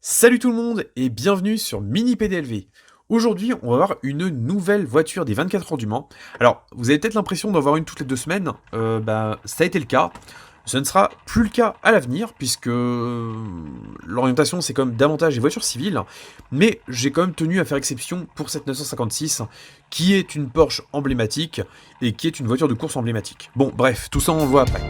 Salut tout le monde et bienvenue sur Mini PDLV. Aujourd'hui, on va voir une nouvelle voiture des 24 heures du Mans. Alors, vous avez peut-être l'impression d'en voir une toutes les 2 semaines. Ça a été le cas. Ce ne sera plus le cas à l'avenir, puisque l'orientation c'est quand même davantage des voitures civiles. Mais j'ai quand même tenu à faire exception pour cette 956, qui est une Porsche emblématique et qui est une voiture de course emblématique. Bon, bref, tout ça on le voit après.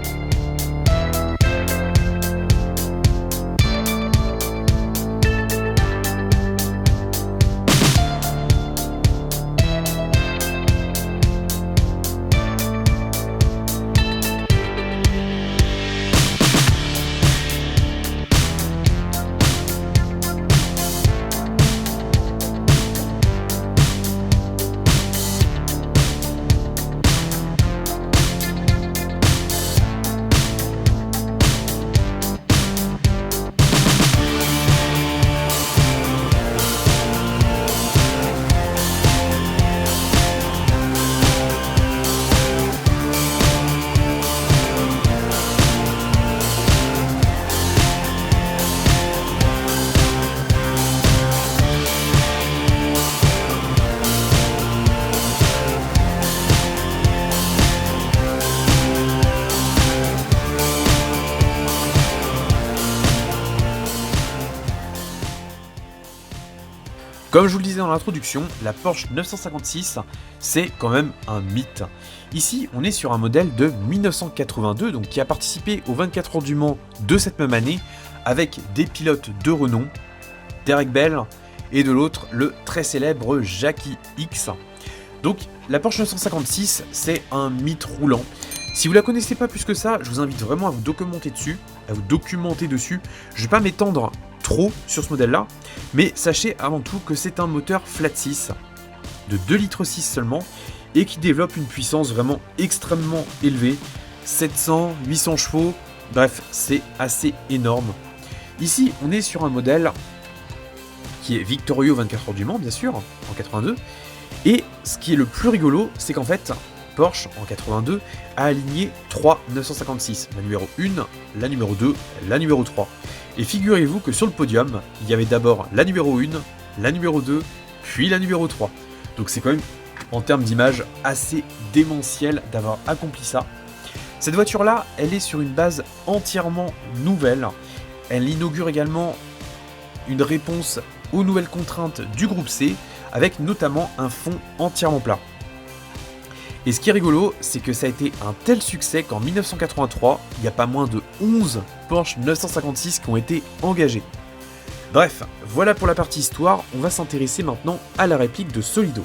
Comme je vous le disais dans l'introduction, la Porsche 956, c'est quand même un mythe. Ici, on est sur un modèle de 1982, donc qui a participé aux 24 heures du Mans de cette même année, avec des pilotes de renom, Derek Bell, et de l'autre, le très célèbre Jackie X. Donc, la Porsche 956, c'est un mythe roulant. Si vous la connaissez pas plus que ça, je vous invite vraiment à vous documenter dessus. Je vais pas m'étendre trop sur ce modèle-là, mais sachez avant tout que c'est un moteur flat 6 de 2,6 litres seulement et qui développe une puissance vraiment extrêmement élevée, 700, 800 chevaux, bref, c'est assez énorme. Ici, on est sur un modèle qui est victorieux aux 24 heures du Mans, bien sûr, en 82, et ce qui est le plus rigolo, c'est qu'en fait, Porsche, en 82, a aligné 3 956, la numéro 1, la numéro 2, la numéro 3. Et figurez-vous que sur le podium, il y avait d'abord la numéro 1, la numéro 2, puis la numéro 3. Donc c'est quand même, en termes d'image, assez démentiel d'avoir accompli ça. Cette voiture-là, elle est sur une base entièrement nouvelle. Elle inaugure également une réponse aux nouvelles contraintes du groupe C, avec notamment un fond entièrement plat. Et ce qui est rigolo, c'est que ça a été un tel succès qu'en 1983, il n'y a pas moins de 11 Porsche 956 qui ont été engagés. Bref, voilà pour la partie histoire, on va s'intéresser maintenant à la réplique de Solido.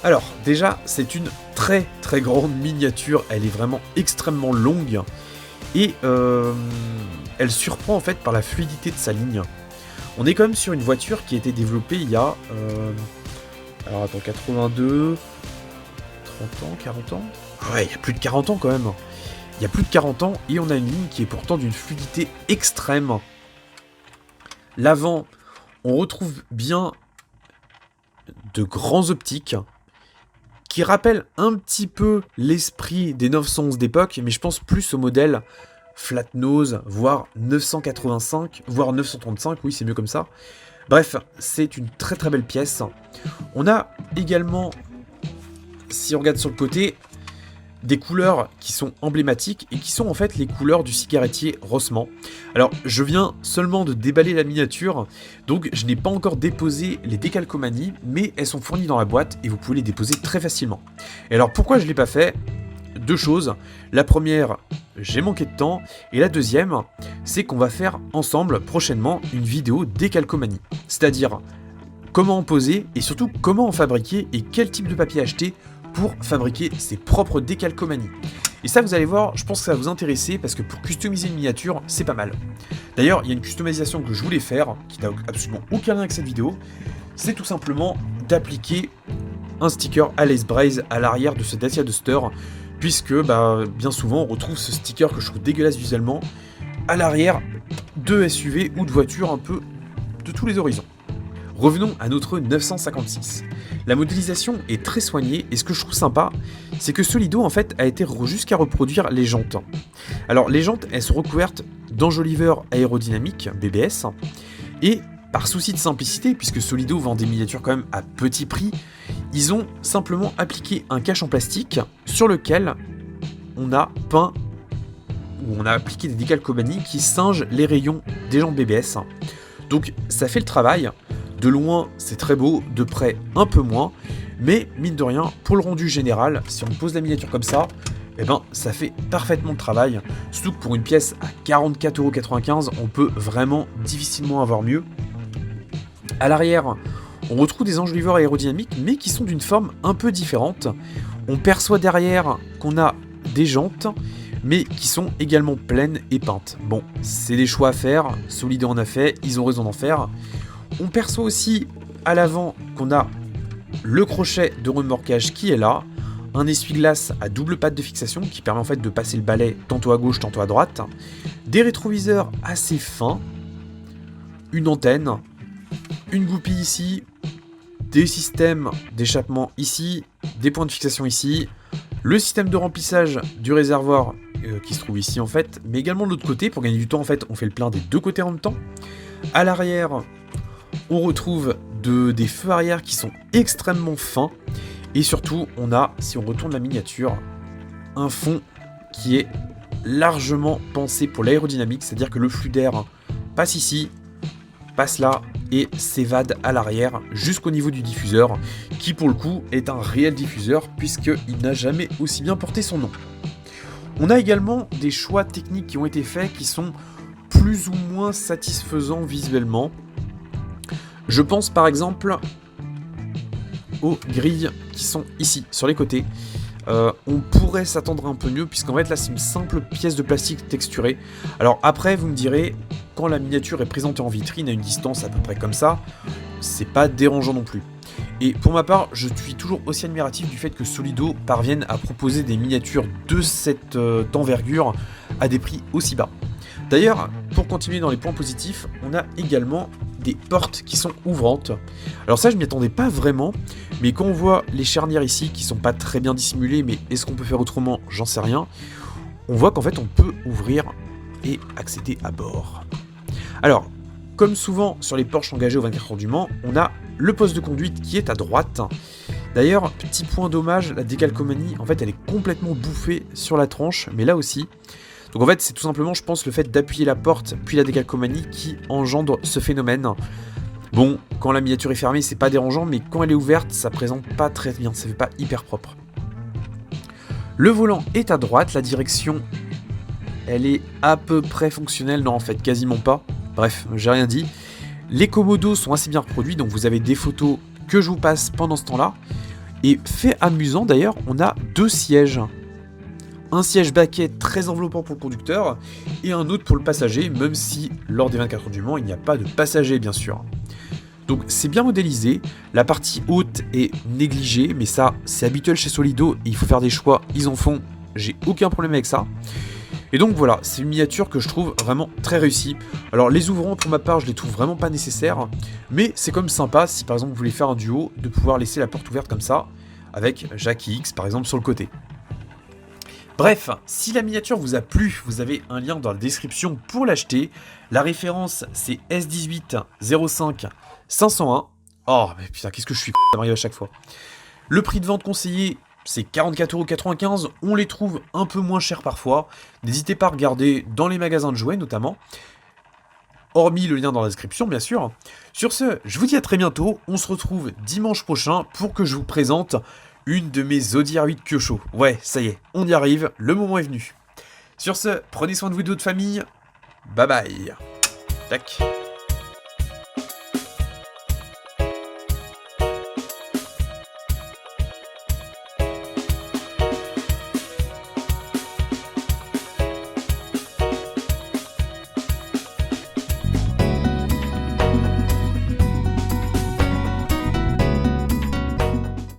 Alors, déjà, c'est une très très grande miniature, elle est vraiment extrêmement longue, et elle surprend en fait par la fluidité de sa ligne. On est quand même sur une voiture qui a été développée il y a... 82... 30 ans, 40 ans. Ouais, il y a plus de 40 ans quand même. Il y a plus de 40 ans et on a une ligne qui est pourtant d'une fluidité extrême. L'avant, on retrouve bien de grands optiques qui rappellent un petit peu l'esprit des 911 d'époque, mais je pense plus au modèle flat nose, voire 985, voire 935, oui c'est mieux comme ça. Bref, c'est une très très belle pièce. On a également, si on regarde sur le côté, des couleurs qui sont emblématiques et qui sont en fait les couleurs du cigarettier Rossmann. Alors, je viens seulement de déballer la miniature, donc je n'ai pas encore déposé les décalcomanies, mais elles sont fournies dans la boîte et vous pouvez les déposer très facilement. Et alors, pourquoi je ne l'ai pas fait ? Deux choses. La première, j'ai manqué de temps, et la deuxième, c'est qu'on va faire ensemble prochainement une vidéo décalcomanie. C'est-à-dire comment en poser et surtout comment en fabriquer et quel type de papier acheter pour fabriquer ses propres décalcomanies. Et ça, vous allez voir, je pense que ça va vous intéresser parce que pour customiser une miniature, c'est pas mal. D'ailleurs, il y a une customisation que je voulais faire, qui n'a absolument aucun lien avec cette vidéo, c'est tout simplement d'appliquer un sticker Alice Braze à l'arrière de ce Dacia Duster, puisque bien souvent on retrouve ce sticker que je trouve dégueulasse visuellement à l'arrière de SUV ou de voitures un peu de tous les horizons. Revenons à notre 956. La modélisation est très soignée et ce que je trouve sympa, c'est que Solido en fait a été jusqu'à reproduire les jantes. Alors les jantes, elles sont recouvertes d'enjoliveurs aérodynamiques, BBS, Et par souci de simplicité, puisque Solido vend des miniatures quand même à petit prix, ils ont simplement appliqué un cache en plastique sur lequel on a peint, ou on a appliqué des décalcomanies qui singent les rayons des jantes BBS. Donc ça fait le travail. De loin, c'est très beau, de près, un peu moins, mais mine de rien, pour le rendu général, si on pose la miniature comme ça, eh ben, ça fait parfaitement le travail. Surtout que pour une pièce à 44,95€, on peut vraiment difficilement avoir mieux. À l'arrière, on retrouve des enjoliveurs aérodynamiques, mais qui sont d'une forme un peu différente. On perçoit derrière qu'on a des jantes, mais qui sont également pleines et peintes. Bon, c'est des choix à faire, Solido en a fait, ils ont raison d'en faire. On perçoit aussi à l'avant qu'on a le crochet de remorquage qui est là, un essuie-glace à double patte de fixation qui permet en fait de passer le balai tantôt à gauche, tantôt à droite, des rétroviseurs assez fins, une antenne, une goupille ici, des systèmes d'échappement ici, des points de fixation ici, le système de remplissage du réservoir qui se trouve ici en fait, mais également de l'autre côté, pour gagner du temps en fait, on fait le plein des deux côtés en même temps. À l'arrière, on retrouve des feux arrière qui sont extrêmement fins, et surtout, on a, si on retourne la miniature, un fond qui est largement pensé pour l'aérodynamique, c'est-à-dire que le flux d'air passe ici, passe là, et s'évade à l'arrière jusqu'au niveau du diffuseur, qui pour le coup est un réel diffuseur, puisqu'il n'a jamais aussi bien porté son nom. On a également des choix techniques qui ont été faits, qui sont plus ou moins satisfaisants visuellement. Je pense par exemple aux grilles qui sont ici, sur les côtés. On pourrait s'attendre un peu mieux, puisqu'en fait là c'est une simple pièce de plastique texturée. Alors après vous me direz, quand la miniature est présentée en vitrine à une distance à peu près comme ça, c'est pas dérangeant non plus. Et pour ma part, je suis toujours aussi admiratif du fait que Solido parvienne à proposer des miniatures de cette envergure à des prix aussi bas. D'ailleurs, pour continuer dans les points positifs, on a également des portes qui sont ouvrantes. Alors ça, je m'y attendais pas vraiment, mais quand on voit les charnières ici, qui sont pas très bien dissimulées, mais est-ce qu'on peut faire autrement? J'en sais rien. On voit qu'en fait, on peut ouvrir et accéder à bord. Alors, comme souvent sur les Porsche engagés au 24 heures du Mans, on a le poste de conduite qui est à droite. D'ailleurs, petit point dommage, la décalcomanie, en fait, elle est complètement bouffée sur la tranche, mais là aussi. Donc en fait, c'est tout simplement, je pense, le fait d'appuyer la porte, puis la décalcomanie qui engendre ce phénomène. Bon, quand la miniature est fermée, c'est pas dérangeant, mais quand elle est ouverte, ça présente pas très bien, ça fait pas hyper propre. Le volant est à droite, la direction, elle est à peu près fonctionnelle, non en fait, quasiment pas. Bref, j'ai rien dit. Les commodos sont assez bien reproduits, donc vous avez des photos que je vous passe pendant ce temps-là. Et fait amusant d'ailleurs, on a deux sièges. Un siège baquet très enveloppant pour le conducteur et un autre pour le passager, même si lors des 24 heures du Mans, il n'y a pas de passager bien sûr. Donc c'est bien modélisé, la partie haute est négligée, mais ça c'est habituel chez Solido, et il faut faire des choix, ils en font, j'ai aucun problème avec ça. Et donc voilà, c'est une miniature que je trouve vraiment très réussie. Alors les ouvrants pour ma part je les trouve vraiment pas nécessaires, mais c'est comme sympa si par exemple vous voulez faire un duo, de pouvoir laisser la porte ouverte comme ça, avec Jackie X par exemple sur le côté. Bref, si la miniature vous a plu, vous avez un lien dans la description pour l'acheter. La référence c'est S18 05 501. Oh mais putain, qu'est-ce que je suis con, ça m'arrive à chaque fois. Le prix de vente conseillé, c'est 44,95€, on les trouve un peu moins chers parfois. N'hésitez pas à regarder dans les magasins de jouets notamment. Hormis le lien dans la description bien sûr. Sur ce, je vous dis à très bientôt, on se retrouve dimanche prochain pour que je vous présente une de mes Audi R8 Kyosho. Ouais, ça y est, on y arrive, le moment est venu. Sur ce, prenez soin de vous et de votre famille. Bye bye. Tac.